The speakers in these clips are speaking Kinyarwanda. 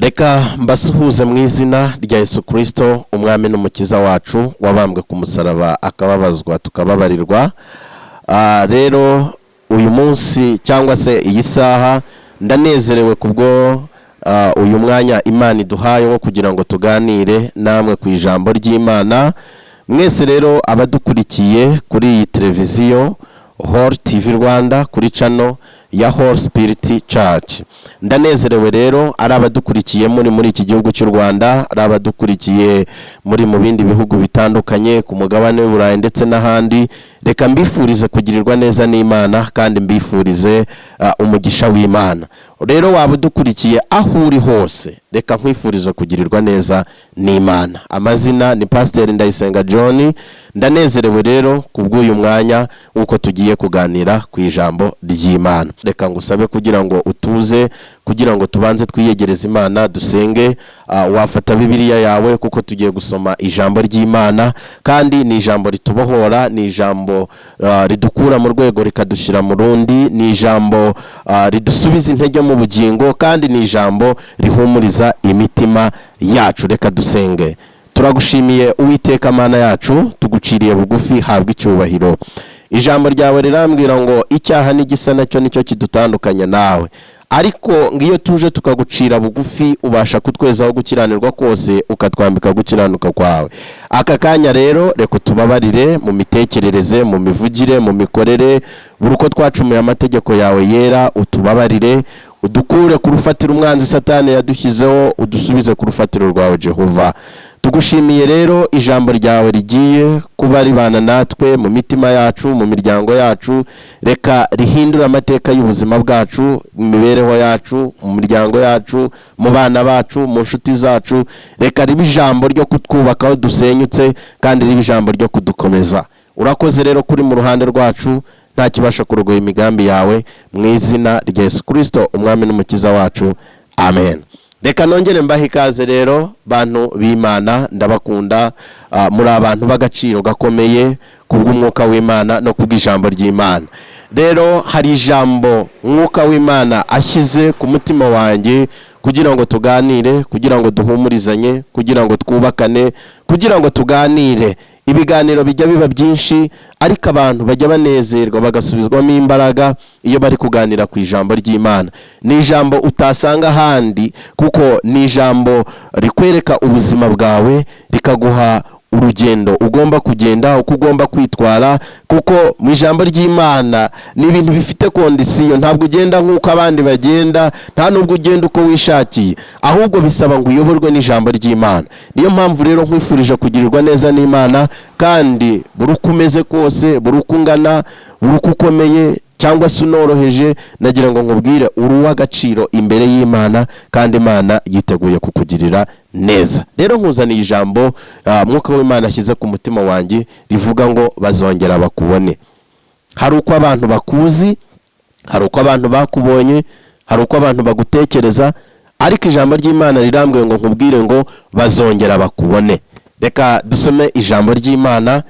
Reka mbasuhuze mu izina rya Yesu Kristo umwami n'umukiza wacu wabambwe ku musaraba akababazwa tukababarirwa. Rero uyu munsi cyangwa se iyi saha ndanezerewe kubwo uyu mwanya Imana iduhaye wo kugira ngo tuganire namwe ku ijambo ry'Imana. Mwese rero abadukurikiye kuri iyi televiziyo Holy TV Rwanda kuri channel ya Holy Spirit Church, ndanezerewe rero ari abadukurikiye muri iki gihugu cy'u Rwanda, ari abadukurikiye muri mu bindi bihugu bitandukanye ku mugabane w'Uburayi ndetse n'ahandi. Reka mbifurize kugirirwa neza n'Imana kandi mbifurize umugisha w'Imana. Rero wabudukurikiye aho uri hose, reka nkwifurize kugirirwa neza n'Imana. Amazina ni Pastor Ndayisenga John. Ndanezerewe rero kubw'uyu mwanya uko tugiye kuganira ku ijambo ry'Imana. Reka ngusabe kugira ngo utuze, kugira ngo tubanze twiyegereze Imana dusenge. Wafata Bibiliya yawe kuko tugiye gusoma ijambo ry'Imana, kandi ni ijambo ritubohora, ni ijambo ridukura mu rwego rikadushira mu rundi, ni ijambo ridusubiza intege mu bugingo, kandi ni ijambo rihumuriza imitima yacu. Reka dusenge. Turagushimiye Uwiteka Mana yacu, tuguciriye bugufi, habwa icyubahiro. Ijambo ryawe rirambwira ngo icyaha n'igisa nacyo nicyo kidutandukanya nawe, ariko ngiyo tuje tukagucira bugufi ubasha kutwezaho gukiranirwa kose, ukatwambika gukiranuka kwawe. Aka kanya rero reka tubabarire mu mitekerereze, mu mivugire, mu mikorere, buri uko twacumuye amategeko yawe yera, utubabarire, udukure ku rufatiro umwanzi Satani yadushyizeho, udusubize ku rufatiro rwawe Jehova. Tugushimiye rero ijambo ryawe rigiye kuba ribana natwe mu mitima yacu, mu miryango yacu. Reka rihindura amateka y'ubuzima bwacu, mu mibereho yacu, mu miryango yacu, mu bana bacu, mu nshuti zacu. Reka ribe ijambo ryo kutwubaka aho dusenyutse, kandi ribe ijambo ryo kudukomeza. Urakoze rero kuri mu ruhande rwacu, nta kibasha kurogoya imigambi yawe, mu izina rya Yesu Kristo umwami n'umukiza wacu, amen. Reka nongere mbahe ikaze rero bantu b'Imana, ndabakunda, muri abantu b'agaciro gakomeye kubw'umwuka w'Imana no kubw'ijambo ry'Imana. Rero hari ijambo umwuka w'Imana ashyize ku mutima wanjye kugira ngo tuganire, kugira ngo duhumurizanye, kugira ngo twubakane, kugira ngo tuganire. Ibiganiro bijya biba byinshi, ariko abantu bajya banezerwa bagasubizwamo imbaraga iyo bari kuganira ku ijambo ry'Imana. Ni ijambo utasanga handi, kuko ni ijambo rikwereka ubuzima bwawe, rikaguha urugendo ugomba kugenda, uko ugomba kwitwara, kuko mu ijambo ry'Imana ni ibintu bifite kondisiyo. Ntabwo ugenda nk'uko abandi bagenda, nta nubwo ugenda uko wishakiye, ahubwo bisaba ngo uyoborwe n'ijambo ry'Imana. Niyo mpamvu rero nkwifurije kugirirwa neza n'Imana, kandi buri uko umeze kose, buri uko ungana, buri uko ukomeye cyangwa se unoroheje, nagira ngo nkubwire uri uw'agaciro imbere y'Imana, kandi Imana yiteguye kukugirira neza. Rero nkuzaniye ijambo mwuka w'Imana ashyize ku mutima wanjye rivuga ngo bazongera bakubone. Hari uko abantu bakuzi, hari uko abantu bakubonye, hari uko abantu bagutekereza, ariko ijambo ry'Imana rirambwiye ngo nkubwire ngo bazongera bakubone. Reka dusome ijambo ry'Imana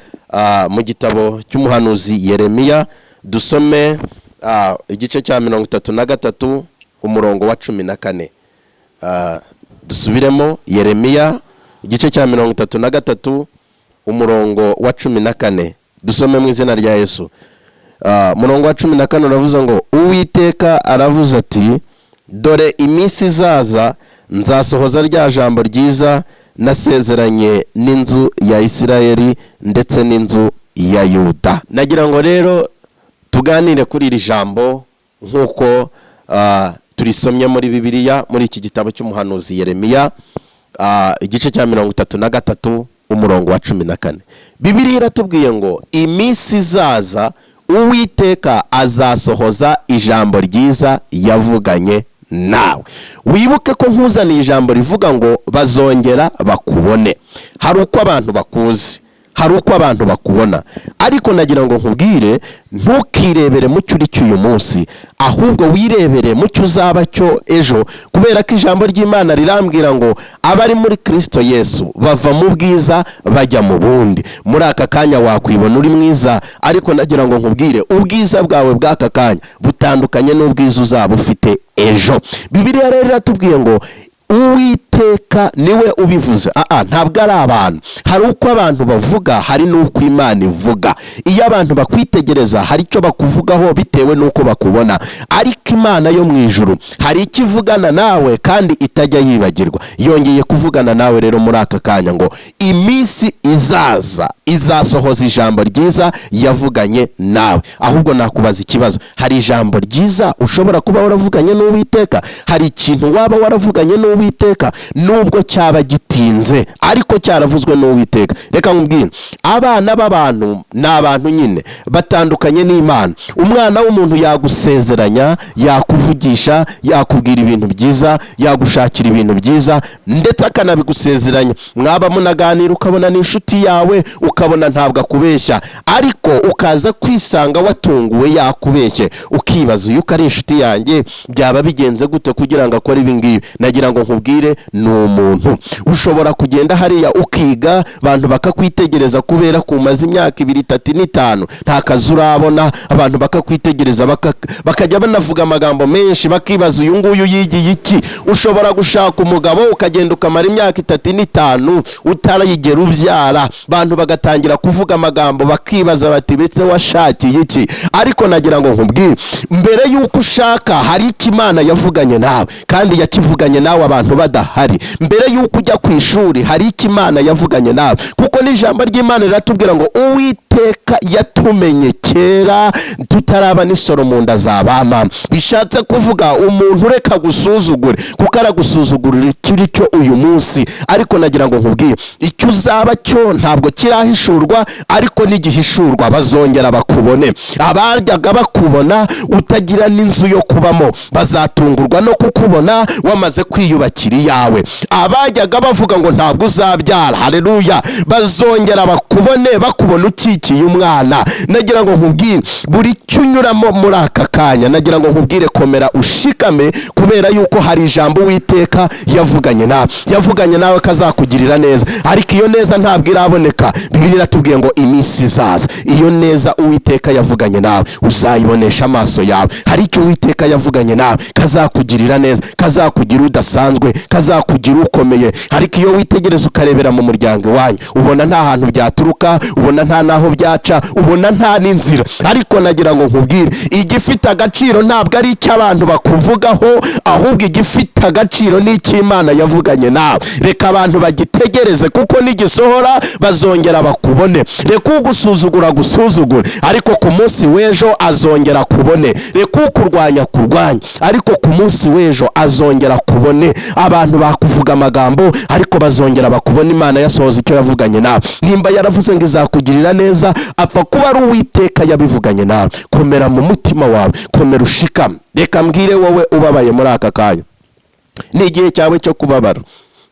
mu gitabo cy'umuhanuzi Yeremiya. Dusome igice cya 33 umurongo wa 14. Dusubiremo Yeremiya igice cya 33 umurongo wa 14. Dusome mu izina rya Yesu. Umurongo wa 14 uravuze ngo Uwiteka aravuze ati, dore iminsi izaza nzasohoza rya jambo ryiza nasezeranye n'inzu ya Isirayeli ndetse n'inzu ya Yuda. Nagira ngo rero tuganire kuri iri jambo nk'uko turisomye muri Bibiliya, muri iki gitabo cy'umuhanuzi Yeremiya igice cya 33 umurongo wa 14. Bibiliya iratubwiye ngo iminsi izaza Uwiteka azasohoza ijambo ryiza yavuganye nawe. Wibuke ko nkuzaniye ijambo rivuga ngo bazongera bakubone. Hari uko abantu bakuzi, hari uko abantu bakubona, ariko nagira ngo nkubwire ntukirebere mu cyo uri cy'uyu munsi, ahubwo wirebere mu cyo uzaba cyo ejo, kubera ko ijambo ry'Imana rirambwira ngo abari muri Kristo Yesu bava mu bwiza bajya mu bundi. Muri aka kanya wakwibona uri mwiza, ariko nagira ngo nkubwire ubwiza bwawe bw'aka kanya butandukanye n'ubwiza uzaba ufite ejo. Bibiliya rero iratubwiye ngo Uwiteka niwe ubivuze. Ntabwo ari abantu. Hari uko abantu bavuga, hari n'uko Imana ivuga. Iyo abantu bakwitegereza hari icyo bakuvugaho bitewe n'uko bakubona, ariko Imana yo mu ijuru hari icyo ivugana nawe kandi itajya yibagirwa. Yongeye kuvugana nawe rero muri aka kanya ngo iminsi izaza izasohoza ijambo ryiza yavuganye nawe. Ahubwo nakubaza ikibazo, hari ijambo ryiza ushobora kuba waravuganye n'Uwiteka? Hari ikintu waba waravuganye n'Uwiteka nubwo cyaba gitinze ariko cyaravuzwe n'Uwiteka? Reka nkubwire, abana b'abantu ni abantu nyine batandukanye n'Imana. Umwana w'umuntu yagusezeranya, yakuvugisha, yakubwira ibintu byiza, yagushakira ibintu byiza, ndetse akanabigusezeranya. Mwaba munaganira ukabona ni inshuti yawe, ukabona ntabwo akubeshya, ariko ukaza kwisanga watunguwe yakubeshye, ukibaza uyu ko ari inshuti yanjye byaba bigenze gute kugira ngo akore ibi ngibi? Nagira ngo nkubwire, ni umuntu. Ushobora kugenda hariya ukiga, abantu bakakwitegereza kubera ko umaze imyaka 2, 3, 5 nta kazi urabona, abantu bakakwitegereza bakajya banavuga amagambo menshi, bakibaza uyu nguyu yigiye iki? Ushobora gushaka umugabo ukagenda ukamara imyaka 3, 5 utarayigera ubyara, abantu bagatangira kuvuga amagambo bakibaza bati betse washakiye iki? Ariko nagira ngo nkubwire, mbere yuko ushaka hari icyo Imana yavuganye nawe, kandi yakivuganye nawe abantu badahari. Mbere yuko ujya ku ishuri hari icyo Imana yavuganye nawe, kuko n'ijambo ry'Imana riratubwira ngo Uwiteka yatumenye kera tutaraba n'isoro mu nda za ba mama. Bishatse kuvuga umuntu reka gusuzugure, kuko aragusuzugurira ikiri cyo uyu munsi. Ariko nagira ngo nkubwire, icyo uzaba cyo ntabwo kirahishurwa, ariko n'igihishurwa bazongera bakubone. Abaryaga bakubona utagira n'inzu yo kubamo bazatungurwa no kukubona wamaze kwiyubakira iyawe. Abajyaga bavuga ngo ntabwo uzabyara, haleluya, bazongera bakubona ukikiye umwana. Nagira ngo nkubwire, buri cyunyuramo muri aka kanya, nagira ngo nkubwire, komera ushikame, kubera yuko hari ijambo Uwiteka yavuganye nawe kazakugirira neza. Ariko iyo neza ntabwo iraboneka. Bibiliya iratubwiye ngo iminsi izaza, iyo neza Uwiteka yavuganye nawe uzayibonesha amaso yawe. Hari icyo Uwiteka yavuganye nawe kazakugirira neza, kazakugira udasanzwe, kazakugira ukomeye. Ariko iyo witegereza ukarebera mu muryango wanyu, ubona nta hantu byaturuka, ubona nta naho byaca, ubona nta n'inzira. Ariko nagira ngo nkubwire, igifite agaciro ntabwo ari icyo abantu bakuvugaho, ahubwo igifite agaciro ni icyo Imana yavuganye nawe. Reka abantu bagitegereze, kuko nigisohora bazongera bakubone. Reka ugusuzugura gusuzugure, ariko ku munsi w'ejo azongera kubone. Reka ukurwanya kurwanya, ariko ku munsi w'ejo azongera kubone. Abantu bakuvuga amagambo, ariko bazongera bakubona Imana yasohoza icyo yavuganye nawe. Nimba yaravuze ngo izakugirira neza, apfa kuba ari Uwiteka yabivuganye nawe. Komera mu mutima wawe, komera ushikame. Reka mbwire wowe ubabaye muri aka kanya, ni igihe cyawe cyo kubabara.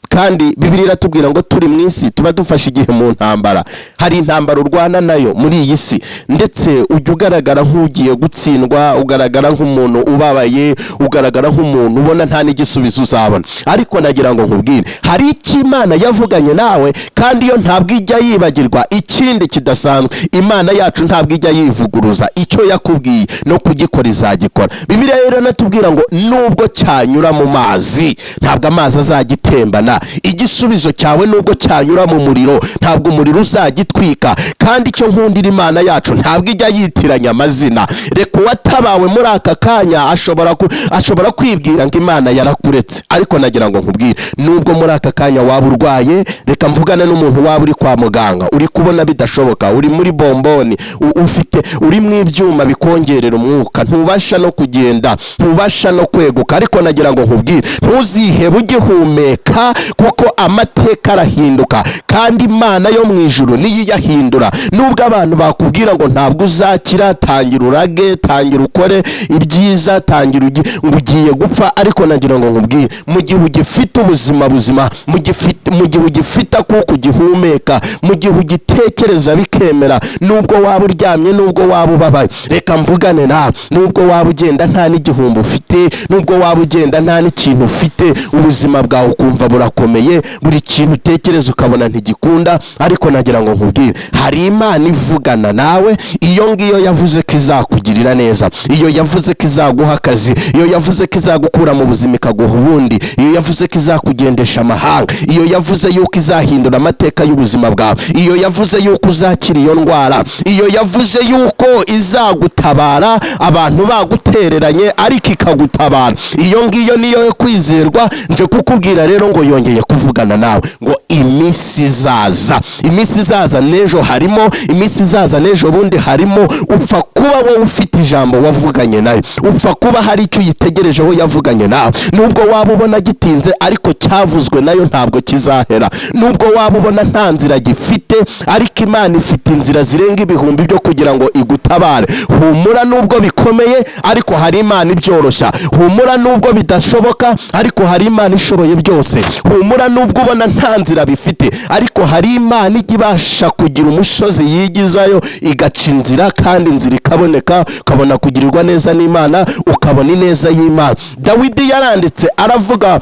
Kandi Bibiliya iratubwira ngo turi mu isi tuba dufashe igihe mu ntambara. Hari intambara urwana nayo muri iyi si, ndetse ujya ugaragara nk'ugiye gutsindwa, ugaragara nk'umuntu ubabaye, ugaragara nk'umuntu ubona nta n'igisubizo uzabona. Ariko nagira ngo nkubwire, hari icyo Imana yavuganye nawe, kandi iyo ntabwo ijya yibagirwa. Ikindi kidasanzwe, Imana yacu ntabwo ijya yivuguruza. Icyo yakubwiye no kugikora izagikora. Bibiliya rero iratubwira ngo nubwo cyanyura mu mazi, ntabwo amazi azagitembana. Igisubizo cyawe nubwo cyanyura mu muriro, ntabwo umuriro uzagitwika. Kandi icyo nkundira Imana yacu, ntabwo ijya yitiranya amazina. Reka uwatabawe muri aka kanya ashobora kwibwira ngo Imana yarakuretse. Ariko nagira ngo nkubwire, nubwo muri aka kanya waba urwaye, reka mvugane n'umuntu waba uri kwa muganga, uri kubona bidashoboka, uri muri bomboni, uri mu ibyuma bikongerera umwuka, ntubasha no kugenda, ntubasha no kweguka. Ariko nagira ngo nkubwire, ntuzihebe ugihumeka, kuko amateka arahinduka, kandi Imana yo mu ijuru niyo iyahindura. Nubwo abantu bakubwira ngo ntabwo uzakira, tangira urage, tangira ukore ibyiza, tangira ugiye gupfa. Ariko nagira ngo nkubwire, mu gihe ugifite ubuzima buzima, mu gihe ugifite akuko ugihumeka, mu gihe ugitekereza bikemera, nubwo waba uryamye, nubwo waba ubabaye, reka mvugane nawe. Nubwo waba ugenda nta n'igihumbi ufite, nubwo waba ugenda nta n'ikintu ufite, ubuzima bwawe ukumva burakomeye, buri kintu utekereza ukabona ntigikunda. Ariko nagira ngo nkubwire, hari Imana ivugana nawe. Iyo ngiyo yavuze ko izakugirira neza, iyo yavuze ko izaguha akazi, iyo yavuze ko izagukura mu buzima ikaguha ubundi, iyo yavuze ko izakugendesha amahanga, iyo yavuze yuko izahindura amateka y'ubuzima bwawe, iyo yavuze yuko uzakira iyo ndwara, iyo yavuze yuko izagutabara abantu bagutereranye ariko ikagutabara, iyo ngiyo niyo yo kwizerwa. nje kukubwira rero ngo yongeye kuvugana nawe ngo iminsi izaza n'ejo harimo, iminsi izaza n'ejo bundi harimo. Upfa kuba wowe ufite ijambo wavuganye nayo, upfa kuba hari icyo uyitegerejeho yavuganye nawe. Nubwo waba ubona gitinze, ariko cyavuzwe nayo ntabwo kizahera. Nubwo waba ubona nta nzira gifite, ariko Imana ifite inzira zirenga ibihumbi byo kugira ngo igutabare. Humura nubwo bikomeye, ariko hari Imana ibyoroshya. Humura nubwo bidashoboka, ariko hari Imana ishoboye byose. Humura nubwo ubona nta nzira bifite, ariko hari Imana ibasha kugira umusozi yigizayo igaca inzira, kandi inzira ikaboneka, ukabona kugirirwa neza n'Imana, ukabona ineza y'Imana. Dawidi yaranditse aravuga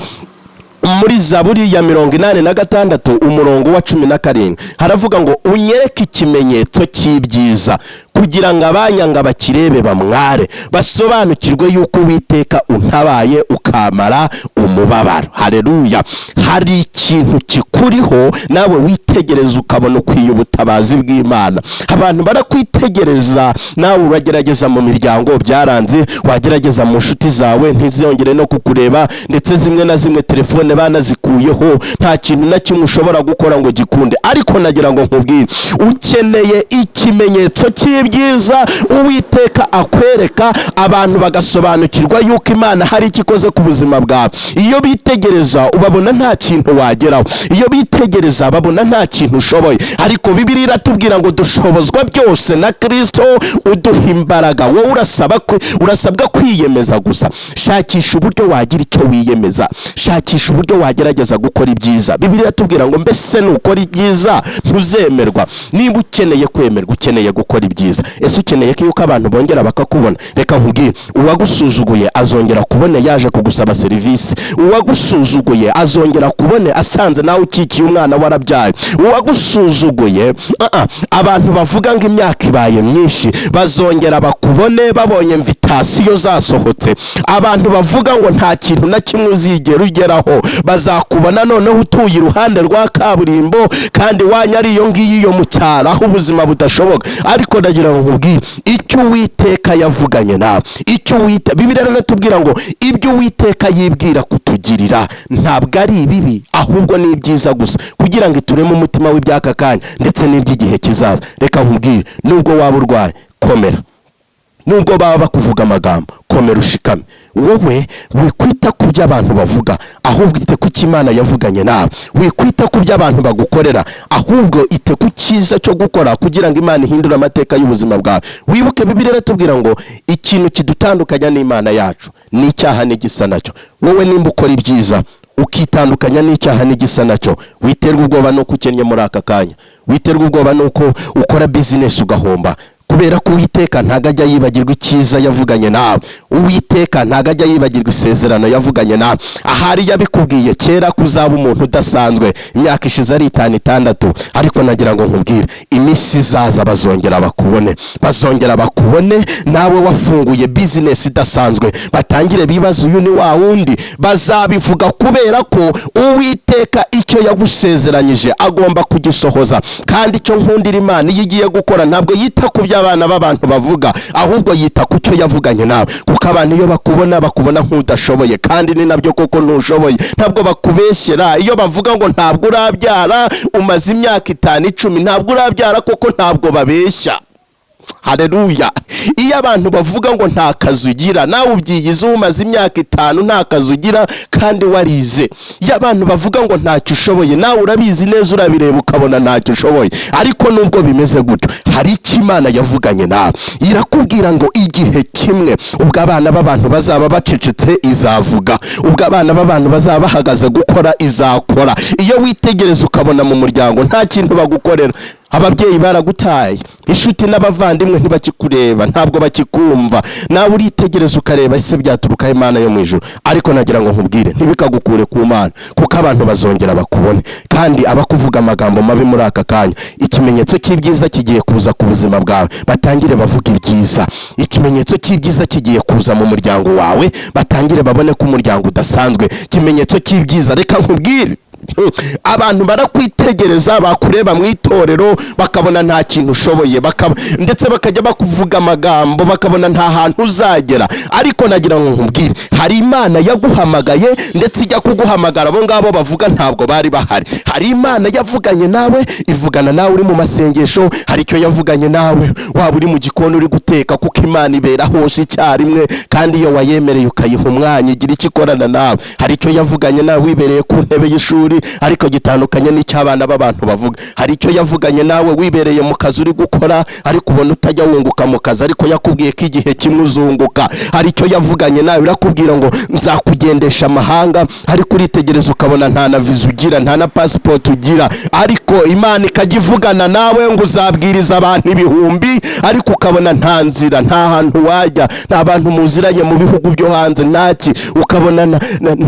muri Zaburi ya 86 umurongo wa 17, haravuga ngo unyereke ikimenyetso cy'ibyiza kugira ngo abanyanga bakirebe bamware, basobanukirwe yuko Uwiteka untabaye ukamara umubabaro. Haleluya. Hari ikintu kikuriho nawe witegereza ukabona ukwiye ubutabazi bw'Imana. Abantu barakwitegereza, nawe uragerageza mu miryango byaranze, wagerageza mu nshuti zawe ntizongere no kukureba, ndetse zimwe na zimwe telefone banazikuyeho, nta kintu na kimwe ushobora gukora ngo gikunde. Ariko nagira ngo nkubwire, ukeneye ikimenyetso cy'ibyiza Uwiteka akwereka, abantu bagasobanukirwa yuko Imana hari ikikoze ku buzima bwawe. Iyo bitegereza ubabona nta kintu wageraho, iyo bitegereza babona nta kintu ushoboye. Ariko Bibiliya iratubwira ngo dushobozwa byose na Kristo uduha imbaraga. Wowe urasabwa kwiyemeza gusa. Shakisha uburyo wagira icyo wiyemeza, shakisha uburyo wagerageza gukora ibyiza. Bibiliya iratubwira ngo mbese nukora ibyiza ntuzemerwa. Niba ukeneye kwemerwa, ukeneye gukora ibyiza, ese ukeneye ko yuko abantu bongera bakakubona? Reka nkubwire, uwagusuzuguye azongera kubone yaje kugusaba serivisi. Uwagusuzuguye azongera kubone asanze nawe ukikiye umwana warabyaye. Uwagusuzuguye abantu bavuga ngo imyaka ibaye myinshi bazongera bakubone babonye invitation zasohotse. Abantu bavuga ngo nta kintu na kimwe uzigera ugeraho bazakubona noneho utuye iruhande rwa kaburimbo, kandi wanyari iyo ngiyo mu cyaro aho ubuzima budashoboka. Ariko ndagira ngo nkubwire, icyo Uwiteka yavuganye nawe, Bibiliya iratubwira ngo ibyo Uwiteka yibwira kutugirira ntabwo ari ibibi, ahubwo ni ibyiza gusa, kugira ngo itureme umutima w'ibyaka kanya ndetse n'iby'igihe kizaza. Reka nkubwire, nubwo waba urwaye komera, nubwo baba bakuvuga amagambo komera ushikame. Wowe wikwita ku byo abantu bavuga, ahubwo ite ku Imana yavuganye nawe. Wikwita ku byo abantu bagukorera, ahubwo ite ku cyiza cyo gukora kugira ngo Imana ihindure amateka y'ubuzima bwawe. Wibuke Bibiliya iratubwira ngo ikintu kidutandukanya n'Imana yacu ni icyaha n'igisa nacyo. Wowe nimba ukora ibyiza ukitandukanya n'icyaha n'igisa nacyo, witerwa ubwoba nuko ukennye muri aka kanya, witerwa ubwoba nuko ukora business ugahomba, kubera ko Uwiteka ntago ajya yibagirwa icyiza yavuganye nawe. Uwiteka ntago ajya yibagirwa isezerano yavuganye nawe. Ahari yabikubwiye kera kuzaba umuntu udasanzwe, imyaka ishize ari 5-6, ariko nagira ngo nkubwire, iminsi izaza bazongera bakubone nawe wafunguye business idasanzwe, batangire bibaza uyu ni wa wundi. Bazabivuga kubera ko Uwiteka icyo yagusezeranyije agomba kugisohoza. Kandi icyo nkundira Imana iyo igiye gukora ntabwo yita ku abana b'abantu bavuga, ahubwo yita ku cyo yavuganye nawe. Kuko abantu iyo bakubona nk'udashoboye, kandi ni nabyo koko ntushoboye, ntabwo bakubeshyera. Iyo bavuga ngo ntabwo urabyara, umaze imyaka 5-10 ntabwo urabyara, koko ntabwo babeshya. Haleluya. Iyo abantu bavuga ngo nta kazi ugira, nawe ubyiyize umaze imyaka 5 nta kazi ugira kandi warize. Iyo abantu bavuga ngo ntacyo ushoboye, nawe urabizi neza, urabireba ukabona ntacyo ushoboye. Ariko nubwo bimeze gutyo, hari icyo Imana yavuganye nawe. Irakubwira ngo igihe kimwe ubwo abana b'abantu bazaba bacecetse izavuga, ubwo abana b'abantu bazaba bahagaze gukora izakora. Iyo witegereza ukabona mu muryango nta kintu bagukorera, ababyeyi baragutaye, inshuti n'abavandimwe ntibakikureba, ntabwo bakikumva, nawe uritegereza ukareba ese byaturuka Imana yo mu ijuru. Ariko nagira ngo nkubwire, ntibikagukure ku Mana, kuko abantu bazongera bakubone, kandi abakuvuga amagambo mabi muri aka kanya, ikimenyetso cy'ibyiza kigiye kuza ku buzima bwawe, batangire bavuga ibyiza. Ikimenyetso cy'ibyiza kigiye kuza mu muryango wawe, batangire babone ko umuryango udasanzwe. Ikimenyetso cy'ibyiza, reka nkubwire, abantu barakwitegereza, bakureba mu itorero bakabona nta kintu ushoboye, ndetse bakajya bakuvuga amagambo bakabona nta hantu uzagera. Ariko nagira ngo nkubwire, hari Imana yaguhamagaye, ndetse ijya kuguhamagara abo ngabo bavuga ntabwo bari bahari. Hari Imana yavuganye nawe, ivugana nawe uri mu masengesho. Hari icyo yavuganye nawe waba uri mu gikoni uri guteka, kuko Imana ibera hose icyarimwe, kandi iyo wayemereye ukayiha umwanya igira icyo ikorana nawe. Hari icyo yavuganye nawe wibereye ku ntebe y'ishuri, ariko gitandukanye n'icy'abana b'abantu bavuga. Hari icyo yavuganye nawe wibereye mu kazi uri gukora, ariko ubona utajya wunguka mu kazi, ariko yakubwiye ko igihe kimwe uzunguka. Hari icyo yavuganye nawe irakubwira ngo nzakugendesha amahanga, ariko uritegereza ukabona nta na viza ugira, nta na passport ugira. Ariko Imana ikajya ivugana nawe ngo uzabwiriza abantu ibihumbi, ariko ukabona nta nzira, nta hantu wajya, nta bantu muziranye mu bihugu byo hanze, ntaki, ukabona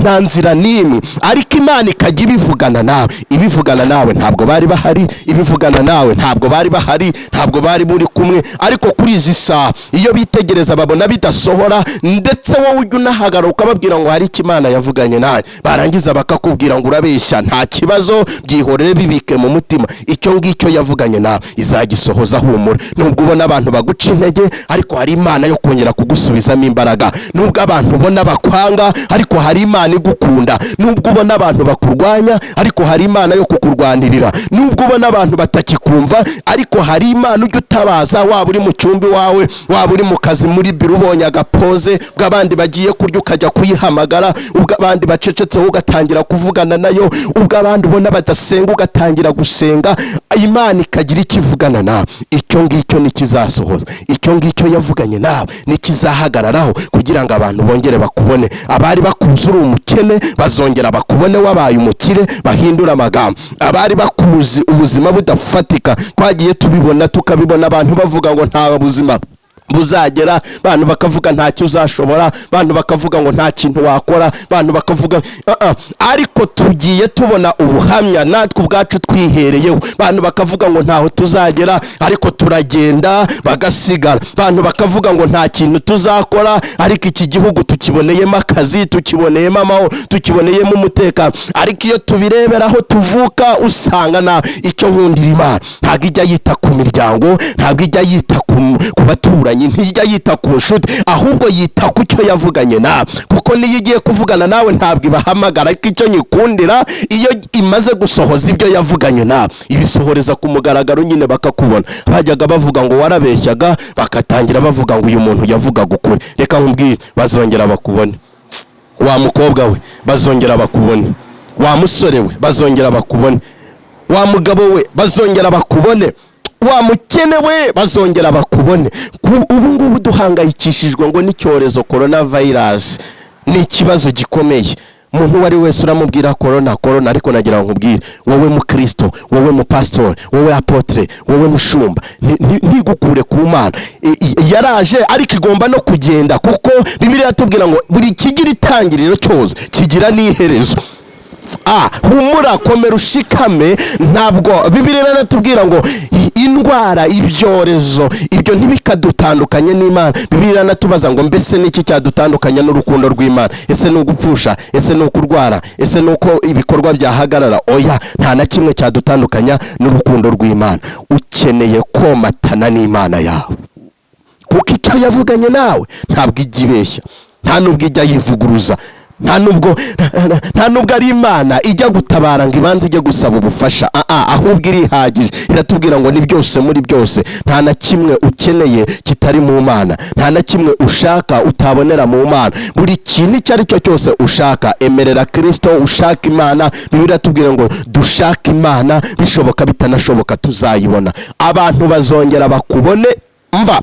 nta nzira n'imwe. Ariko Imana ikajya ibivugana nawe, ibivugana nawe ntabwo bari bahari, ibivugana nawe ntabwo bari bahari, ntabwo bari muri kumwe. Ariko kuri izi saha iyo bitegereza babona bidasohora, ndetse wowe ujya unahagarara ukababwira ngo hari icyo Imana yavuganye nawe, barangiza bakakubwira ngo urabeshya, nta kibazo, byihorere, bibike mu mutima. Icyo ngicyo yavuganye nawe izagisohoza, humura. Nubwo ubona abantu baguca intege, ariko hari Imana yo kongera kugusubizamo imbaraga. Nubwo abantu ubona bakwanga, ariko hari Imana igukunda. Nubwo ubona abantu bakurwanya, ariko hari Imana yo kukurwanirira. Nubwo ubona abantu batakikumva, ariko hari Imana ujya utabaza, waba uri mu cyumba wawe, waba uri mu kazi muri biro, ubonye agapoze bw'abandi bagiye kurya ukajya kuyihamagara, ubwo abandi bacecetse ugatangira kuvugana nayo, ubwo abandi ubona badasenga ugatangira gusenga. Imana ikagira ikivugana nawe, icyo ngicyo nikizasohoza. Icyo ngicyo yavuganye nawe nikizahagararaho, kugira ngo abantu bongere bakubone. Abari bakuzi uri umukene bazongera bakubone wabaye umukire, bahindura amagambo. Abari bakuzi ubuzima budafatika, twagiye tubibona tukabibona, abantu bavuga ngo nta buzima buzagera, abantu bakavuga nta cyo uzashobora, abantu bakavuga ngo nta kintu wakora, abantu bakavuga ariko tugiye tubona ubuhamya natwe ubwacu twihereyeho. Abantu bakavuga ngo ntaho tuzagera, ariko turagenda bagasigara. Abantu bakavuga ngo nta kintu tuzakora, ariko iki gihugu tukiboneyemo akazi, tukiboneyemo amahoro, tukiboneyemo umutekano. Ariko iyo tubireberaho tuvuka, usanga na icyo nkundira Imana, ntabwo ijya yita ku miryango, ntabwo ijya yita ku baturanyi, ntijya yita ku nshuti, ahubwo yita ku cyo yavuganye nawe. Kuko niyo igiye kuvugana nawe ntabwo ibahamagara, ariko icyo nyikundira, iyo imaze gusohoza ibyo yavuganye nawe ibisohoreza ku mugaragaro, nyine bakakubona. Bajyaga bavuga ngo warabeshyaga, bakatangira bavuga ngo uyu muntu yavugaga ukuri. Reka nkubwire, bazongera bakubone. Wa mukobwa we bazongera bakubone, wa musore we bazongera bakubone, wa mugabo we bazongera bakubone, wa mukene we bazongera bakubone. Ubu ngubu duhangayikishijwe ngo n'icyorezo coronavirus, ni ikibazo gikomeye. Umuntu wari wese uramubwira corona, ariko nagira ngo nkubwire, wowe mu Kristo, wowe mu pastor, wowe apotre, wowe mushumba, ntigukure ku Mana. Yaraje ariko igomba no kugenda, kuko Bibiliya yatubwira ngo buri kigira itangiriro cyose kigira n'iherezo. Humura, komera ushikame. Ntabwo Bibiliya iratubwira ngo indwara, ibyorezo, ibyo ntibikadutandukanye n'Imana. Bibiliya iratubaza ngo mbese niki cyadutandukanya n'urukundo rw'Imana? Ese ni ugupfusha? Ese ni ukurwara? Ese ni uko ibikorwa byahagarara? Oya, nta na kimwe cyadutandukanya n'urukundo rw'Imana. Ukeneye komatana n'Imana yawe, kuko icyo yavuganye nawe ntabwo ijya ibeshya, nta nubwo ijya yivuguruza, nta nubwo ari Imana ijya gutabara ngo ibanze ijye gusaba ubufasha. Ahubwo irihagije, iratubwira ngo ni byose muri byose. Nta na kimwe ukeneye kitari mu Mana, nta na kimwe ushaka utabonera mu Mana. Buri kintu icyo ari cyo cyose ushaka, emerera Kristo, ushaka Imana. Bibiliya iratubwira ngo dushake Imana, bishoboka bitanashoboka tuzayibona. Abantu bazongera bakubone. Mva,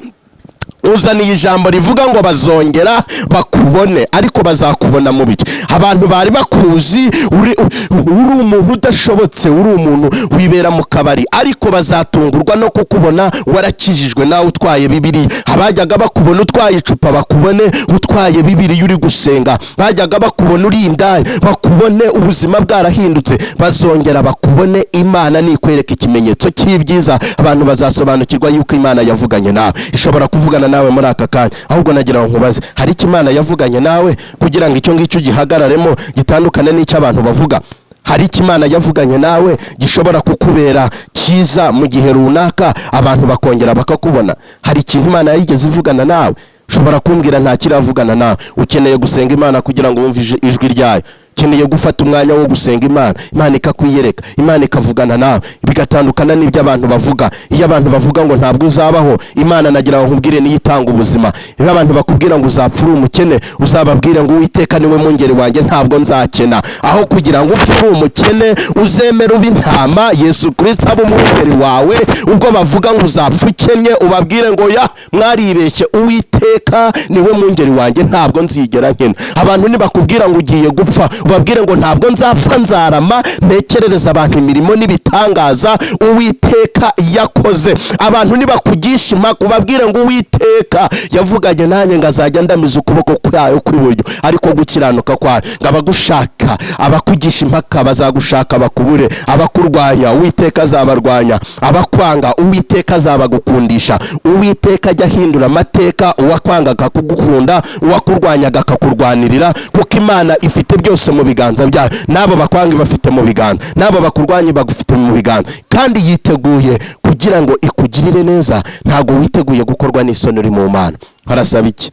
uzaniye ijambo rivuga ngo bazongera bakubone, ariko bazakubona mu biki? Abantu bari bakuzi uri umuntu udashobotse, uri umuntu wibera mu kabari, ariko bazatungurwa no kukubona warakijijwe nawe utwaye Bibiliya. Abajyaga bakubona utwaye icupa bakubone utwaye Bibiliya uri gusenga, bajyaga bakubona uri indaya bakubone ubuzima bwarahindutse. Bazongera bakubone, Imana nikwereka ikimenyetso cy'ibyiza. Abantu bazasobanukirwa yuko Imana yavuganye nawe. Ishobora kuvugana nawe muri aka kanya, ahubwo nagira ngo nkubaze, hari icyo Imana yavuganye nawe kugira ngo icyo ngicyo gihagararemo gitandukane n'icyo abantu bavuga? Hari icyo Imana yavuganye nawe gishobora kukubera cyiza mu gihe runaka, abantu bakongera bakakubona? Hari ikintu Imana yigeze ivugana nawe? Ushobora kumbwira nta kiravugana nawe. Ukeneye gusenga Imana kugira ngo wumve ijwi ryayo. Ukeneye gufata umwanya wo gusenga Imana, Imana ikakwiyereka, Imana ikavugana nawe, bigatandukana n'ibyo abantu bavuga. Iyo abantu bavuga ngo ntabwo uzabaho, Imana nagira ngo nkubwire niyo itanga ubuzima. Iyo abantu bakubwira ngo uzapfura umukene, uzababwire ngo Uwiteka niwe mwungeri wanjye, ntabwo nzakena. Aho kugira ngo upfure umukene, uzemere ube intama, Yesu Kristo abe umwungeri wawe. Ubwo bavuga ngo uzapfa ukennye, ubabwire ngo ya mwaribeshye, Uwiteka niwe mwungeri wanjye, ntabwo nzigera nkena. Abantu nibakubwira ngo ugiye gupfa, ubabwire ngo ntabwo nzapfa nzarama, ntekerereza abantu imirimo n'ibitangaza Uwiteka yakoze. Abantu nibakugisha impaka, ubabwire ngo Uwiteka yavuganye nanjye ngo azajya ndamiza ukuboko kwayo kw'iburyo, ariko gukiranuka kwayo. Ngo abagushaka, abakugisha impaka bazagushaka bakubure, abakurwanya Uwiteka azabarwanya, abakwanga Uwiteka azabagukundisha. Uwiteka ajya ahindura amateka, uwakwangaga kugukunda, uwakurwanyaga akakurwanirira, kuko Imana ifite byose mu biganza byayo. Nabo bakwanga bafite mu biganza, nabo bakurwanya bagufite mu biganza, kandi yiteguye kugira ngo ikugirire neza. Ntago witeguye gukorwa n'isoni uri mu Mana. Harasaba iki?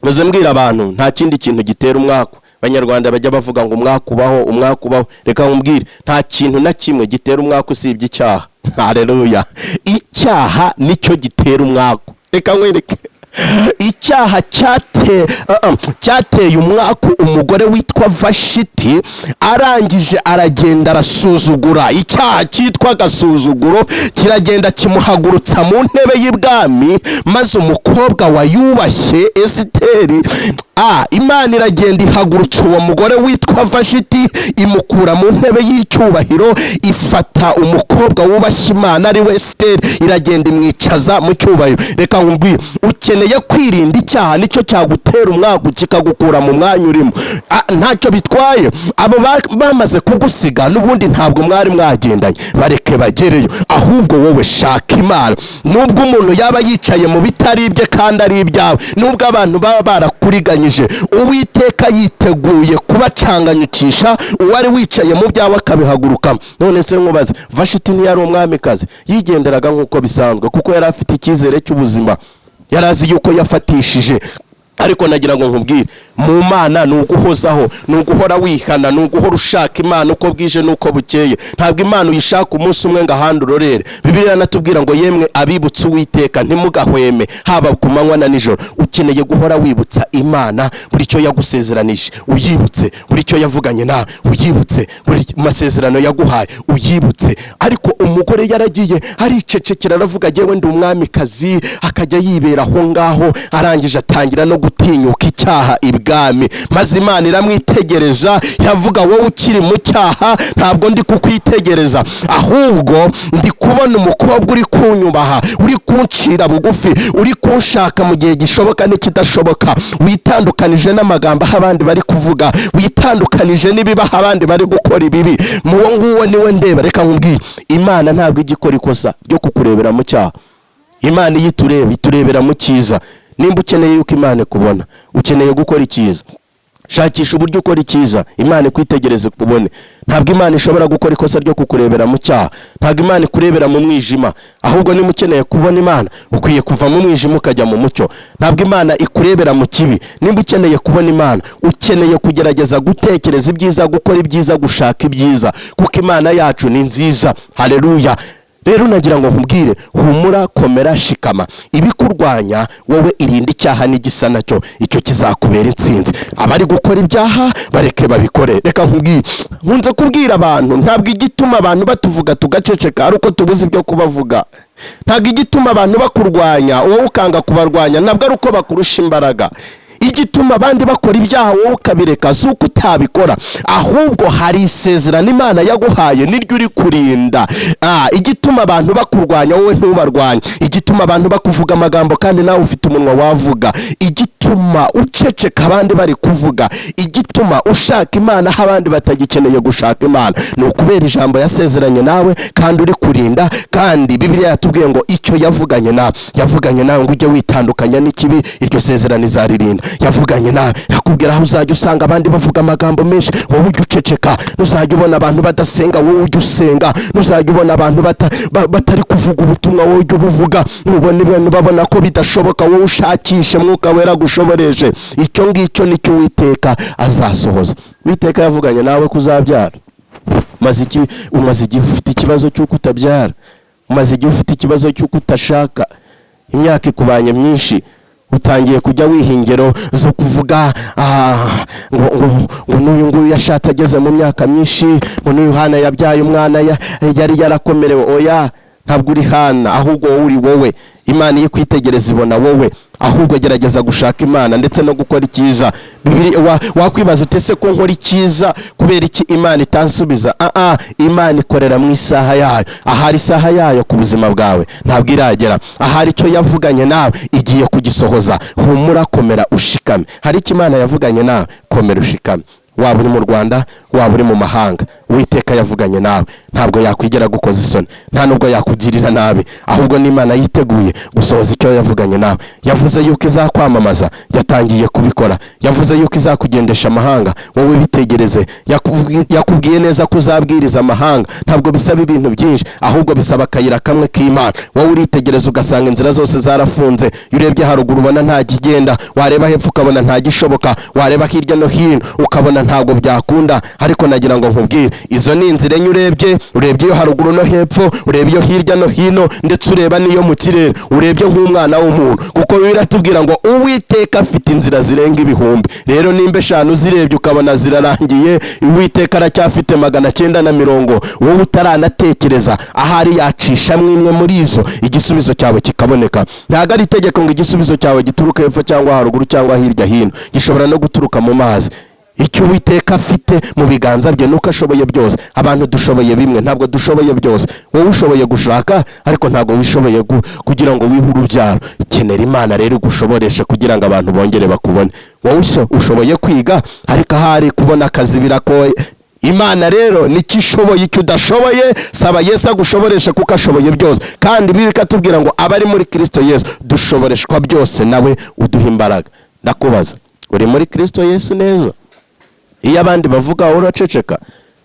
Muze mbwira abantu, nta kindi kintu gitera umwaku. Abanyarwanda bajya bavuga ngo umwaka ubaho. Reka nkubwire, nta kintu na kimwe gitera umwaku usibye icyaha. Haleluya. Icyaha nicyo gitera umwaku. Reka nkwereke. Icyaha cyateye umwaku umugore witwa Vashiti, arangije aragenda arasuzugura. Icyaha cyitwa agasuzuguro kiragenda kimuhagurutsa mu ntebe y'ibwami, maze umukobwa wayubashye Esiteri, Imana iragenda ihagurutsa uwo mugore witwa Vashiti, imukura mu ntebe y'icyubahiro, ifata umukobwa wubashye Imana ari we Esiteri, iragenda imwicaza mu cyubahiro. Reka nkubwire, ukeneye kwirinda icyaha, nicyo cyagutera umwaku kikagukura mu mwanya urimo. Ntacyo bitwaye abo bamaze kugusiga, n'ubundi ntabwo mwari mwagendanye, bareke bagereyo. Ahubwo wowe shaka Imana. Nubwo umuntu yaba yicaye mu bitari ibye kandi ari ibyawe, nubwo abantu baba barakuriganyije, Uwiteka yiteguye kubacanganyukisha uwari wicaye mu byawe akabihaguruka. None se nkubaze, Vashiti ntiyari umwamikazi? Yigenderaga nk'uko bisanzwe, kuko yari afite icyizere cy'ubuzima, yarazi yuko yafatishije. Ariko nagira ngo nkubwire, mu Mana nuguhozaho, nuguhora wihana, nuguhora ushaka Imana uko bwije nuko bukeye. Ntabwo Imana uyishaka umunsi umwe ngo ahandi urorere. Bibiliya natubwira ngo yemwe abibutsa Uwiteka ntimugahweme, haba ku manywa na nijoro. Ukeneye guhora wibutsa Imana buri cyo yagusezeranije, uyibutse buri cyo yavuganye nawe, uyibutse buri masezerano yaguhaye, uyibutse. Ariko umugore yaragiye aricecekera, aravuga yewe ndi umwamikazi, akajya yibera aho ngaho, arangije atangira no gutinyuka icyaha ibwami. Maze Imana iramwitegereza, iravuga wowe ukiri mu cyaha ntabwo ndi kukwitegereza, ahubwo ndi kubona umukobwa uri kunyubaha, uri kuncira bugufi, uri kunshaka mu gihe gishoboka n'ikidashoboka. Witandukanije n'amagambo aho abandi bari kuvuga, witandukanije n'ibiba aho abandi bari gukora ibibi. Muwo nguwo niwe ndeba. Reka nkubwire, Imana ntabwo igikora ikosa ryo kukurebera mu cyaha. Imana iyo iturebera mu cyiza. Nimba ukeneye yuko Imana kubona, ukeneye gukora icyiza, shakisha uburyo ukora icyiza, Imana kwitegereze kubone. Ntabwo Imana ishobora gukora ikosa ryo kukurebera mu cyaha. Ntabwo Imana ikurebera mu mwijima, ahubwo niba ukeneye kubona Imana, ukwiye kuva mu mwijima ukajya mu mucyo. Ntabwo Imana ikurebera mu kibi. Nimba ukeneye kubona Imana, ukeneye kugerageza gutekereza ibyiza, gukora ibyiza, gushaka ibyiza, kuko Imana yacu ni nziza. Haleluya. Rero nagira ngo nkubwire, humura, komera, shikama. Ibikurwanya wowe irinde icyaha n'igisa nacyo, icyo kizakubera intsinzi. Abari gukora ibyaha bareke babikore. Reka nkubwire, nkunze kubwira abantu, ntabwo igituma abantu batuvuga tugaceceka ari uko tubuze ibyo kubavuga. ntabwo igituma abantu bakurwanya wowe ukanga kubarwanya ntabwo ari uko bakurusha imbaraga. Igituma abandi bakora ibyaha wowe ukabireka si uko utabikora, ahubwo hari isezerano Imana yaguhaye niryo uri kurinda. Igituma abantu bakurwanya wowe ntubarwanye, igituma abantu bakuvuga amagambo kandi nawe ufite umunwa wavuga, igituma uceceka abandi bari kuvuga, igituma ushaka Imana aho abandi batagikeneye gushaka Imana, ni ukubera ijambo yasezeranye nawe kandi uri kurinda. Kandi Bibiliya yatubwiye ngo icyo yavuganye nawe ngo ujye witandukanya n'ikibi, iryo sezerano izaririnda. Yavuganye nawe yakubwira aho uzajya usanga abandi bavuga amagambo menshi, wowe ujye uceceka. Ntuzajya ubona abantu badasenga, wowe ujye usenga. Ntuzajya ubona abantu batari kuvuga ubutumwa, wowe ujye ubuvuga. Nubona ibintu babona ko bidashoboka, wowe ushakishe Mwuka Wera gushoboreje. Icyo ngicyo nicyo Uwiteka azasohoza. Uwiteka yavuganye nawe kuzabyara, umaze igihe ufite ikibazo cy'uko utabyara, umaze igihe ufite ikibazo cy'uko utashaka, imyaka ikubanye myinshi, utangiye kujya wihingero zo kuvuga ngo n'uyu nguyu yashatse ageze mu myaka myinshi, ngo n'uyu Hana yabyaye umwana yari yarakomerewe. Oya, ntabwo uri Hana, ahubwo wowe uri wowe. Imana iyo kwitegereza ibona wowe, ahubwo gerageza gushaka Imana ndetse no gukora icyiza. Wakwibaza utese ko nkora icyiza kubera iki Imana itansubiza? Imana ikorera mu isaha yayo. Ahari isaha yayo ku buzima bwawe ntabwo iragera, ahari icyo yavuganye nawe igiye kugisohoza. Humura, komera, ushikame. Hari icyo Imana yavuganye nawe, komera ushikame. Waba uri mu Rwanda, waba uri mu mahanga, Uwiteka yavuganye nawe, ntabwo yakwigera gukoza isoni, nta nubwo yakugirira nabi, ahubwo n'Imana yiteguye gusohoza icyo yavuganye nawe. Yavuze yuko izakwamamaza, yatangiye kubikora. Yavuze yuko izakugendesha amahanga, wowe bitegereze. Yakubwiye neza ko uzabwiriza amahanga. Ntabwo bisaba ibintu byinshi, ahubwo bisaba akayira kamwe k'Imana. Wowe uritegereza ugasanga inzira zose zarafunze. Urebye haruguru ubona nta kigenda, wareba hepfo ukabona nta gishoboka, wareba hirya no hino ukabona ntabwo byakunda. Ariko nagira ngo nkubwire, izo ni inzira enye urebye iyo haruguru no hepfo, urebye iyo hirya no hino, ndetse ureba niyo mu kirere, urebye nk'umwana w'umuntu. Kuko biratubwira ngo Uwiteka afite inzira zirenga ibihumbi. Rero nimba 5 uzirebye ukabona zirarangiye, Uwiteka aracyafite 990 wowe utaranatekereza. Ahari yacisha imwe muri izo, igisubizo cyawe kikaboneka. Ntabwo ari itegeko ngo igisubizo cyawe gituruka hepfo cyangwa haruguru cyangwa hirya hino, gishobora no guturuka mu mazi. Icyo Uwiteka afite mu biganza bye nuko ashoboye byose. Abantu dushoboye bimwe, ntabwo dushoboye byose. Wowe ushoboye gushaka, ariko ntabwo wishoboye kugira ngo wihe urubyaro. Kenera Imana rero gushoboresha kugira ngo abantu bongere bakubone. Wowe ushoboye kwiga, ariko ahari kubona akazi birakoye. Imana rero nicyo ishoboye, icyo udashoboye saba Yesu agushoboresha kuko ashoboye byose. Kandi Bibiliya tubwira ngo abari muri Kristo Yesu dushoboreshwa byose, nawe uduha imbaraga. Ndakubaza, uri muri Kristo Yesu neza? Iyo abandi bavuga wowe uraceceka,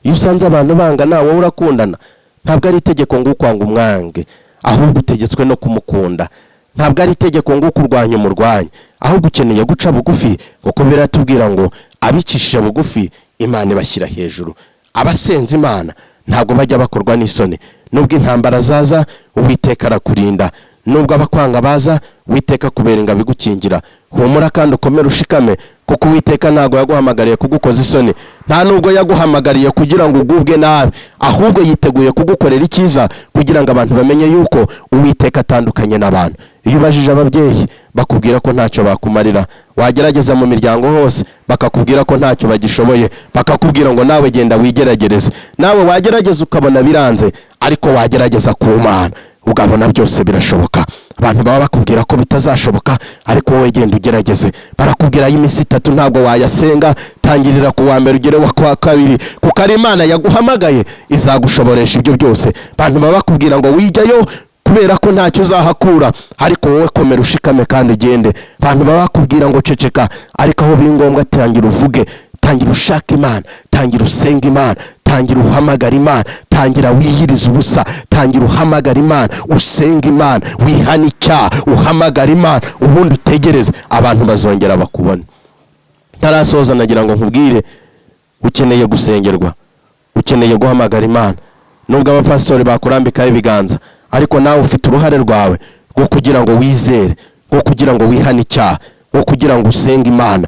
iyo usanze abantu bangana wowe urakundana. Ntabwo ari itegeko ngo ukwanga umwange, ahubwo utegetswe no kumukunda. Ntabwo ari itegeko ngo ukurwanye umurwanye, ahubwo ukeneye guca bugufi. Kuko biratubwira ngo abicishije bugufi Imana ibashyira hejuru. Abasenze Imana ntabwo bajya bakorwa n'isoni. Nubwo intambara zaza, Uwiteka arakurinda. Nubwo abakwanga baza, Uwiteka kubera ingabo igukingira. Humura kandi ukomere ushikame, kuko Uwiteka ntabwo yaguhamagariye kugukoza isoni, nta nubwo yaguhamagariye kugira ngo ugubwe nabi, ahubwo yiteguye kugukorera icyiza kugira ngo abantu bamenye yuko Uwiteka atandukanye n'abantu. Iyo ubajije ababyeyi bakubwira ko ntacyo bakumarira, wagerageza mu miryango hose bakakubwira ko ntacyo bagishoboye, bakakubwira ngo nawe genda wigeragereze. Nawe wagerageza ukabona biranze, ariko wagerageza ku Mana ugabona byose birashoboka. Abantu baba bakubwira ko bitazashoboka, ariko wowe genda ugerageze. Barakubwira y'imisi 3 ntabwo wayasenga, tangirira ku wa mbere ugere wa kabiri, kuko ari Imana yaguhamagaye izagushoboresha ibyo byose. Abantu baba bakubwira ngo wijyayo kubera ko ntacyo uzahakura, ariko wowe komera ushikame kandi ugende. Abantu baba bakubwira ngo ceceka, ariko aho biri ngombwa tangira uvuge, tangira ushaka Imana, tangira usenga Imana, tangira uhamagara Imana, tangira wihiriza ubusa, tangira uhamagara Imana, usenga Imana, wihana icyaha, uhamagara Imana, ubundi utegereze abantu bazongera bakubona. Ntarasoza nagira ngo nkubwire, ukeneye gusengerwa, ukeneye guhamagara Imana. Nubwo abapastori bakurambikaho ibiganza, ariko nawe ufite uruhare rwawe rwo kugira ngo wizere, rwo kugira ngo wihane icyaha, rwo kugira ngo usenge Imana.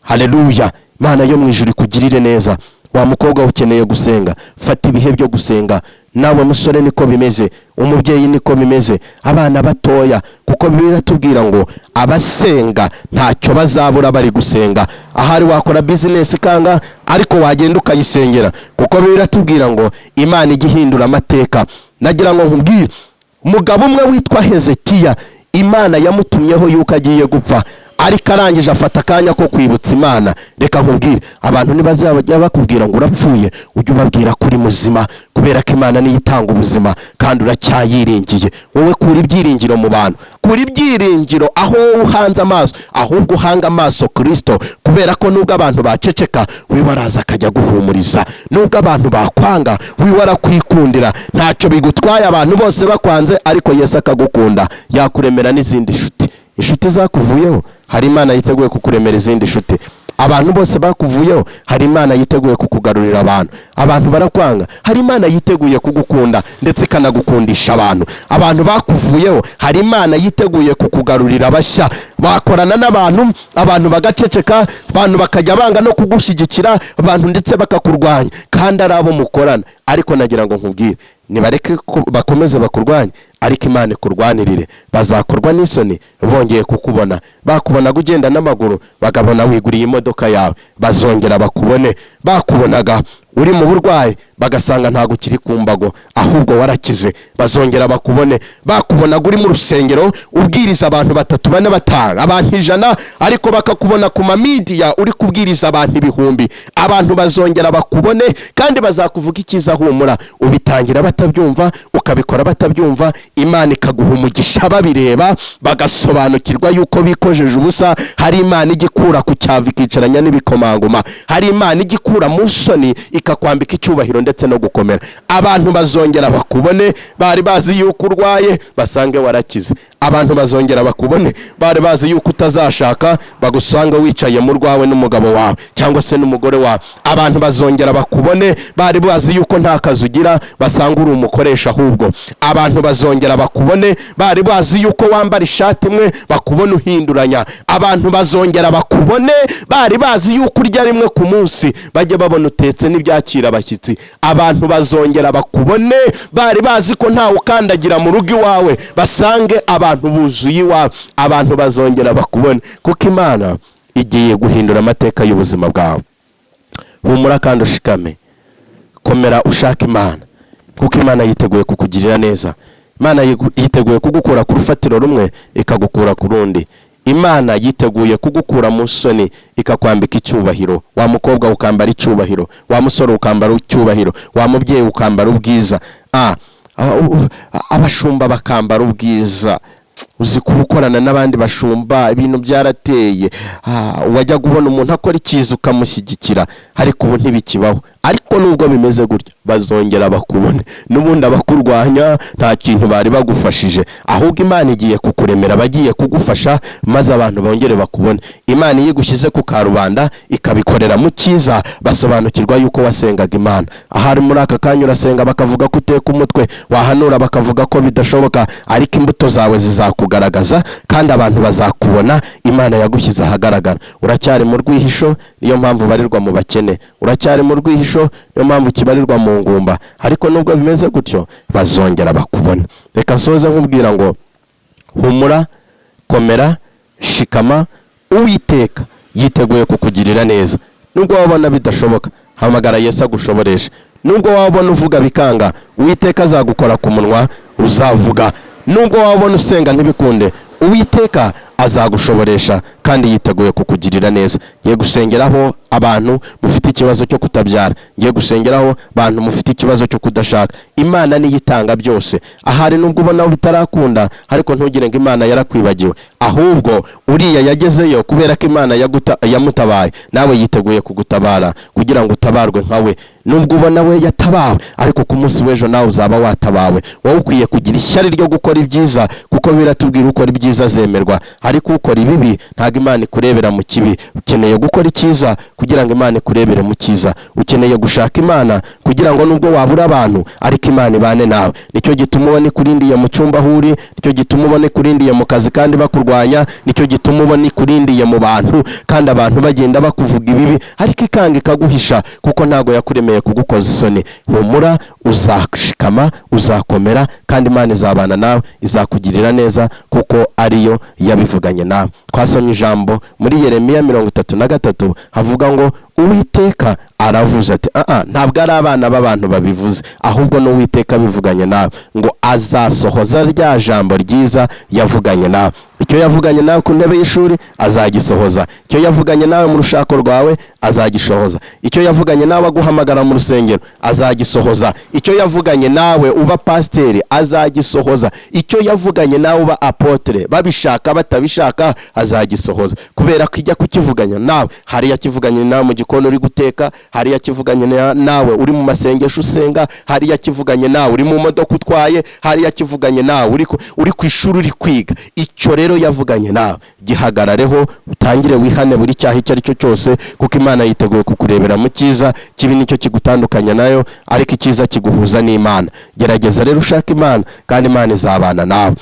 Haleluya! Imana yo mu ijuru ikugirire neza. wa mukobwa ukeneye gusenga, fata ibihe byo gusenga. Nawe musore niko bimeze, umubyeyi niko bimeze, abana batoya, kuko Bibiliya tubwira ngo abasenga ntacyo bazabura bari gusenga. Ahari wakora business kanga, ariko wagenda ukayisengera, kuko Bibiliya tubwira ngo Imana igihindura amateka. Nagira ngo nkubwire, umugabo umwe witwa Hezekiya, Imana yamutumyeho yuko agiye gupfa, ariko arangije afata akanya ko kwibutsa Imana. Reka nkubwire, abantu ntibazajya bakubwira ngo urapfuye, ujye ubabwira kuri muzima, kubera ko Imana niyo itanga ubuzima kandi uracyayiringiye. Wowe kuri ibyiringiro mu bantu, kuri ibyiringiro aho uhanze amaso, ahubwo uhanga amaso Kristo, kubera ko nubwo abantu baceceka, we waraza akajya guhumuriza. Nubwo abantu bakwanga, we warakwikundira. Ntacyo bigutwaye abantu bose bakwanze, ariko Yesu akagukunda, yakuremera n'izindi nshuti. Inshuti zakuvuyeho, hari Imana yiteguye kukuremera izindi nshuti. Abantu bose bakuvuyeho, hari Imana yiteguye kukugarurira abantu. Abantu barakwanga, hari Imana yiteguye kugukunda ndetse kanagukundisha abantu. Abantu bakuvuyeho, hari Imana yiteguye kukugarurira abashya. Bakorana n'abantu, abantu bagaceceka, abantu bakajya banga no kugushyigikira, abantu ndetse bakakurwanya kandi ari abo mukorana. Ariko nagira ngo nkubwire, nibareke bakomeze bakurwanye, ariko Imana ikurwanirire. Bazakorwa n'isoni bongeye kukubona, bakubona ugenda n'amaguru, bagabona wiguriye imodoka yawe, bazongera bakubone. Bakubonaga uri mu burwayi, bagasanga ntago ukiri ku mbago, ahubwo warakize, bazongera bakubone. Bakubonaga uri mu rusengero ubwiriza abantu 3, 4, 5, abantu 100, ariko bakakubona ku media uri kubwiriza abantu 1000. Abantu bazongera bakubone kandi bazakuvuga ikiza humura. Ubitangira batabyumva, ukabikora batabyumva, Imana ikaguha umugisha babireba, bagasobanukirwa yuko bikojeje ubusa. Hari Imana igikura ku cyavu ikicaranya n'ibikomangoma, hari Imana igikura mu soni ikakwambika icyubahiro ndetse no gukomera. Abantu bazongera bakubone, bari bazi yuko urwaye, basange warakize. Abantu bazongera bakubone, bari bazi yuko utazashaka, bagusanga wicaye mu rwawe n'umugabo wawe cyangwa se n'umugore wawe. Abantu bazongera bakubone, bari bazi yuko nta kazi ugira, basanga uri umukoresha ahubwo. Abantu bazongera bakubone, bari bazi yuko wambara ishati imwe, bakubona uhinduranya. Abantu bazongera bakubone, bari bazi yuko urya rimwe ku munsi, bajye babona utetse n'ibyakira abashyitsi. Abantu bazongera bakubone, bari bazi ko nta ukandagira mu rugo iwawe, basange abantu buzuye iwawe. Abantu bazongera bakubone, kuko Imana igiye guhindura amateka y'ubuzima bwawe. Humura kandi ushikame, komera ushaka Imana, kuko Imana yiteguye kukugirira neza. Imana yiteguye kugukura ku rufatiro rumwe ikagukura ku rundi. Imana yiteguye kugukura mu soni ikakwambika icyubahiro. Wa mukobwa ukambara icyubahiro, wa musore ukambara icyubahiro, wa mubyeyi ukambara ubwiza, abashumba bakambara ubwiza. Uzi kubukorana n'abandi bashumba, ibintu byarateye. Wajya kubona umuntu akora ikiza ukamushyigikira, ariko ubu ntibikibaho. Ariko nubwo bimeze gutya, bazongera bakubone. N'ubundi abakurwanya nta kintu bari bagufashije, ahubwo Imana igiye kukuremera, bagiye kugufasha, maze abantu bongere bakubone. Imana yigushyize ku karubanda ikabikorera mu cyiza, basobanukirwa yuko wasengaga Imana. Ahari muri aka kanya urasenga bakavuga ko uteka umutwe, wahanura bakavuga ko bidashoboka, ariko imbuto zawe zizakugaragaza kandi abantu bazakubona. Imana yagushyize ahagaragara. Uracyari mu rwihisho, niyo mpamvu barirwa mu bakene. Uracyari mu rwihisho, niyo mpamvu kibarirwa mu ngumba. Ariko nubwo bimeze gutyo, bazongera bakubona. Reka nsoze nkubwira ngo humura, komera, shikama. Uwiteka yiteguye kukugirira neza. Nubwo wabona bidashoboka, hamagara Yesu agushoboresha. Nubwo wabona uvuga bikanga, Uwiteka azagukora ku munwa, uzavuga. Nubwo wabona usenga ntibikunde, Uwiteka azagushoboresha kandi yiteguye kukugirira neza. Ngiye gusengeraho abantu mufite ikibazo cyo kutabyara, ngiye gusengeraho abantu mufite ikibazo cyo kudashaka. Imana niyo itanga byose. Ahari nubwo ubona bitarakunda, ariko ntugire ngo Imana yarakwibagiwe, ahubwo uriya yagezeyo kubera ko Imana yamutabaye. Nawe yiteguye kugutabara kugira ngo utabarwe nkawe. Nubwo ubona we yatabawe, ariko ku munsi w'ejo nawe uzaba watabawe. Wowe ukwiye kugira ishyari ryo gukora ibyiza, kuko biratubwira ukora ibyiza azemerwa, ariko ukora ibibi ntago Imana ikurebera mu kibi, ukeneye gukora icyiza kugira ngo Imana ikurebere mu cyiza, ukeneye gushaka Imana kugira ngo nubwo wabura abantu ariko Imana ibane nawe. Nicyo gituma ubona ikurindiye mu cyumba huri, nicyo gituma ubona ikurindiye mu kazi kandi bakurwanya, nicyo gituma ubona ikurindiye mu bantu kandi abantu bagenda bakuvuga ibibi, ariko ikanga ikaguhisha kuko ntago yakuremeye kugukoza isoni. Humura, uzashikama, uzakomera kandi Imana izabana nawe, izakugirira neza kuko ariyo yabivuganye nawe. Twasomye ijambo muri Yeremiya 33 havuga ngo Uwiteka aravuze ati ntabwo ari abana b'abantu babivuze, ahubwo no Uwiteka bivuganye nawe ngo azasohoza rya jambo ryiza yavuganye nawe. Icyo yavuganye nawe ku ntebe y'ishuri azagisohoza, icyo yavuganye nawe mu rushako rwawe azagishohoza, icyo yavuganye nawe aguhamagara mu rusengero azagisohoza, icyo yavuganye nawe uba pasiteri azagisohoza, icyo yavuganye nawe uba apotre, babishaka batabishaka azagisohoza, kubera ko ijya kukivuganya nawe. Hari yakivuganye nawe mu gikoni uri guteka, hari yakivuganye nawe uri mu masengesho usenga, hari yakivuganye nawe uri mu modoka utwaye, hari yakivuganye nawe uri ku ishuri uri kwiga. Icyo rero yavuganye nawe gihagarareho, utangire wihane buri cyaha icyo ari cyo cyose, kuko Imana yiteguye kukurebera mu cyiza. Kibi nicyo kigutandukanya nayo, ariko icyiza kiguhuza n'Imana. Gerageza rero ushaka Imana kandi Imana izabana nawe.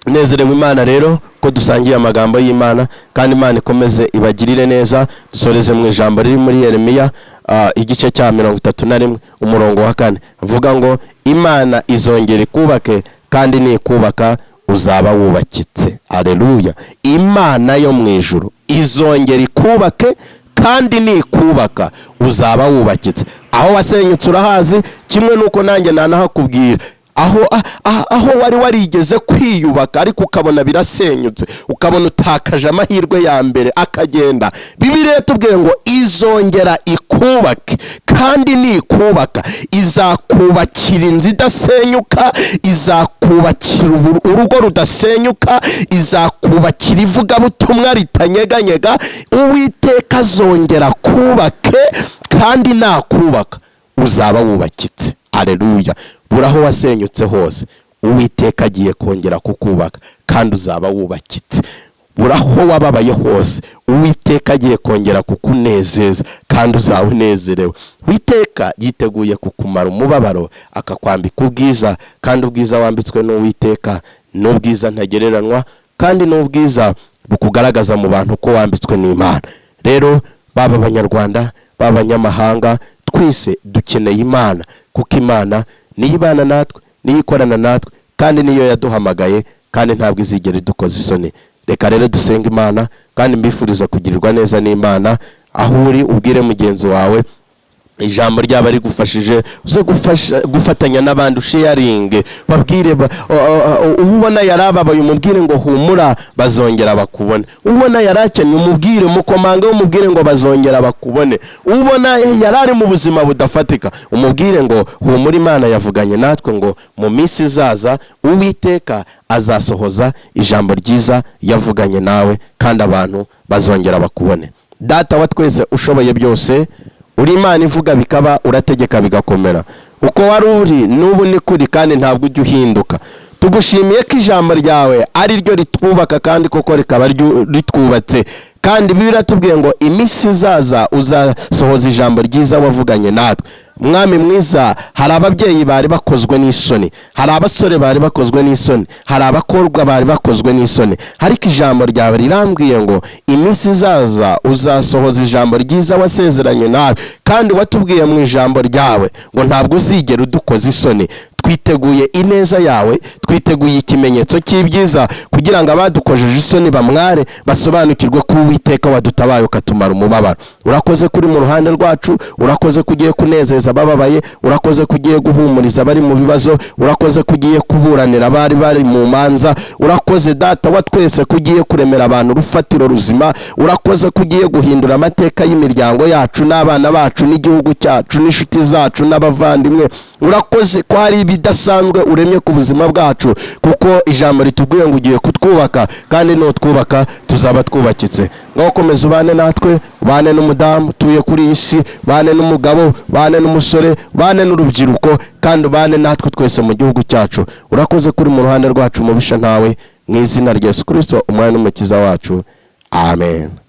Nezerewe Imana rero ko dusangiye amagambo y'Imana, kandi Imana ikomeze ibagirire neza. Dusoreze mu ijambo riri muri Yeremiya igice cya 31 umurongo wa 4 avuga ngo Imana izongera ikubake kandi nikubaka uzaba wubakitse. Haleluya. Imana yo mu ijuru izongera ikubake kandi nikubaka uzaba wubakitse. Aho wasenyutse urahazi, kimwe nuko nanjye nanahakubwira aho wari warigeze kwiyubaka ariko ukabona birasenyutse, ukabona utakaje amahirwe ya mbere akagenda. Bibiliya tubwiye ngo izongera ikubake kandi nikubaka izakubakira inzu idasenyuka, izakubakira urugo rudasenyuka, izakubakira ivugabutumwa ritanyeganyega. Uwiteka azongera kubake kandi nakubaka uzaba wubakitse. Haleluya. Buraho wasenyutse hose Uwiteka agiye kongera kukubaka kandi uzaba wubakitse. Buraho wababaye hose Uwiteka agiye kongera kukunezeza kandi uzaba unezerewe. Uwiteka yiteguye kukumara umubabaro akakwambika ubwiza, kandi ubwiza wambitswe n'Uwiteka n'ubwiza ntagereranywa, kandi n'ubwiza bukugaragaza mu bantu ko wambitswe n'Imana. Rero baba abanyarwanda, baba abanyamahanga, twese dukeneye Imana, kuko Imana niyo ibana natwe, niyo ikorana natwe, kandi niyo yaduhamagaye, kandi ntabwo izigera idukoza isoni. Reka rero dusenga Imana, kandi mbifuriza kugirirwa neza n'Imana. Aho uri ubwire mugenzi wawe ijambo ryaba rigufashije, uze gufatanya n'abandi, usharinge, babwire ubona yarababaye umubwire ngo humura bazongera bakubone. Ubona yarakennye umubwire, mukomanga umubwire ngo bazongera bakubone. Ubona yarari mu buzima budafatika umubwire ngo humura, Imana yavuganye natwe ngo mu minsi izaza Uwiteka azasohoza ijambo ryiza yavuganye nawe kandi abantu bazongera bakubone. Data wa twese ushoboye byose, uri Imana ivuga bikaba, urategeka bigakomera. Uko wari uri n'ubu ni kuri kandi ntabwo ujya uhinduka. Tugushimiye ko ijambo ryawe ari ryo ritwubaka kandi koko rikaba ritwubatse. Kandi Bibiliya tubwiye ngo iminsi izaza uzasohoza ijambo ryiza wavuganye natwe. Mwami mwiza, hari ababyeyi bari bakozwe n'isoni, hari abasore bari bakozwe n'isoni, hari abakorwa bari bakozwe n'isoni, ariko ijambo ryawe rirambwiye ngo iminsi izaza uzasohoza ijambo ryiza wasezeranye nawe, kandi watubwiye mu ijambo ryawe ngo ntabwo uzigera udukoza isoni. Twiteguye ineza yawe, twiteguye ikimenyetso cy'ibyiza, kugira ngo abadukojeje isoni bamware, basobanukirwe ko Uwiteka wadutabaye ukatumara umubabaro. Urakoze kuri mu ruhande rwacu, urakoze kugiye kunezeza abababaye, urakoze kugiye guhumuriza bari mu bibazo, urakoze kugiye kuburanira abari bari mu manza, urakoze Data wa twese kugiye kuremera abantu urufatiro ruzima, urakoze kugiye guhindura amateka y'imiryango yacu n'abana bacu n'igihugu cyacu n'inshuti zacu n'abavandimwe. Urakoze ko hari ibidasanzwe uremye ku buzima bwacu, kuko ijambo ritubwiye ngo ugiye kutwubaka, kandi nutwubaka tuzaba twubakitse. Ngaho komeza ubane natwe, ubane n'umudamu utuye kuri iyi si, ubane n'umugabo, ubane n'umusore, ubane n'urubyiruko, kandi ubane natwe twese mu gihugu cyacu. Urakoze kuri mu ruhande rwacu mubisha ntawe, mu izina rya Yesu Kristo umwana n'umukiza wacu. amen.